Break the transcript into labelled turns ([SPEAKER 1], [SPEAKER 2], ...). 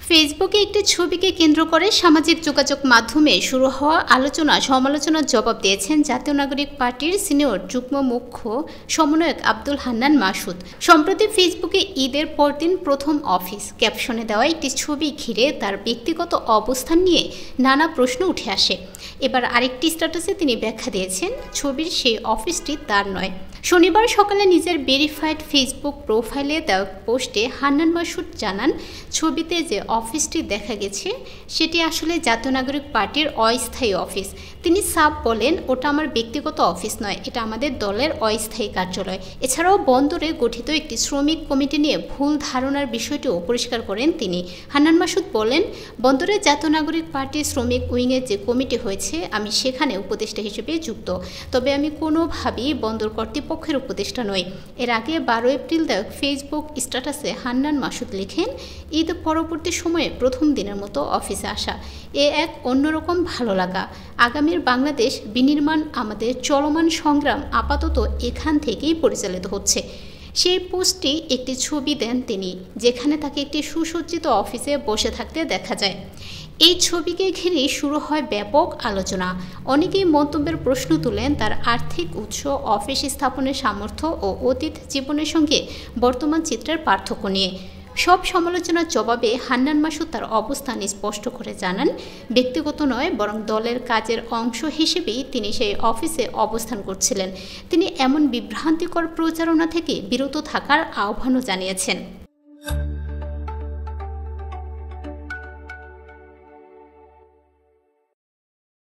[SPEAKER 1] ফেসবুকে একটি ছবিকে কেন্দ্র করে সামাজিক যোগাযোগ মাধ্যমে শুরু হওয়া আলোচনা সমালোচনার জবাব দিয়েছেন জাতীয় নাগরিক পার্টির সিনিয়র যুগ্ম মুখ্য সমন্বয়ক আব্দুল হান্নান মাসুদ। সম্প্রতি ফেসবুকে ঈদের পরদিন প্রথম অফিস ক্যাপশনে দেওয়া একটি ছবি ঘিরে তার ব্যক্তিগত অবস্থান নিয়ে নানা প্রশ্ন উঠে আসে। এবার আরেকটি স্ট্যাটাসে তিনি ব্যাখ্যা দিয়েছেন ছবির সেই অফিসটি তার নয়। শনিবার সকালে নিজের ভেরিফাইড ফেসবুক প্রোফাইলে দেওয়া পোস্টে হান্নান মাসুদ জানান, ছবিতে যে অফিসটি দেখা গেছে সেটি আসলে জাতীয় নাগরিক পার্টির অস্থায়ী অফিস। তিনি সাফ বলেন, ওটা আমার ব্যক্তিগত অফিস নয়, এটা আমাদের দলের অস্থায়ী কার্যালয়। এছাড়াও বন্দরে গঠিত একটি শ্রমিক কমিটি নিয়ে ভুল ধারণার বিষয়টিও পরিষ্কার করেন তিনি। হান্নান মাসুদ বলেন, বন্দরে জাতীয় নাগরিক পার্টির শ্রমিক উইংয়ের যে কমিটি হয়েছে আমি সেখানে উপদেষ্টা হিসেবে যুক্ত, তবে আমি কোনোভাবেই বন্দর কর্তৃপক্ষের উপদেষ্টা নই। এর আগে 12 এপ্রিল দেওয়া ফেসবুক স্ট্যাটাসে হান্নান মাসুদ লিখেন, ঈদ পরবর্তী সময়ে প্রথম দিনের মতো অফিসে আসা এক অন্যরকম ভালো লাগা। আগামীর বাংলাদেশ বিনির্মাণ আমাদের চলমান সংগ্রাম আপাতত এখান থেকেই পরিচালিত হচ্ছে। সেই পোস্টটি একটি ছবি দেন তিনি, যেখানে তাকে একটি সুসজ্জিত অফিসে বসে থাকতে দেখা যায়। এই ছবিকে ঘিরে শুরু হয় ব্যাপক আলোচনা। অনেকেই মন্তব্যের প্রশ্ন তুলেন তার আর্থিক উৎস, অফিস স্থাপনের সামর্থ্য ও অতীত জীবনের সঙ্গে বর্তমান চিত্রের পার্থক্য নিয়ে। সব সমালোচনার জবাবে হান্নান মাসুদ তার অবস্থান স্পষ্ট করে জানান, ব্যক্তিগত নয় বরং দলের কাজের অংশ হিসেবেই তিনি সেই অফিসে অবস্থান করছিলেন। তিনি এমন বিভ্রান্তিকর প্রচারণা থেকে বিরত থাকার আহ্বানও জানিয়েছেন।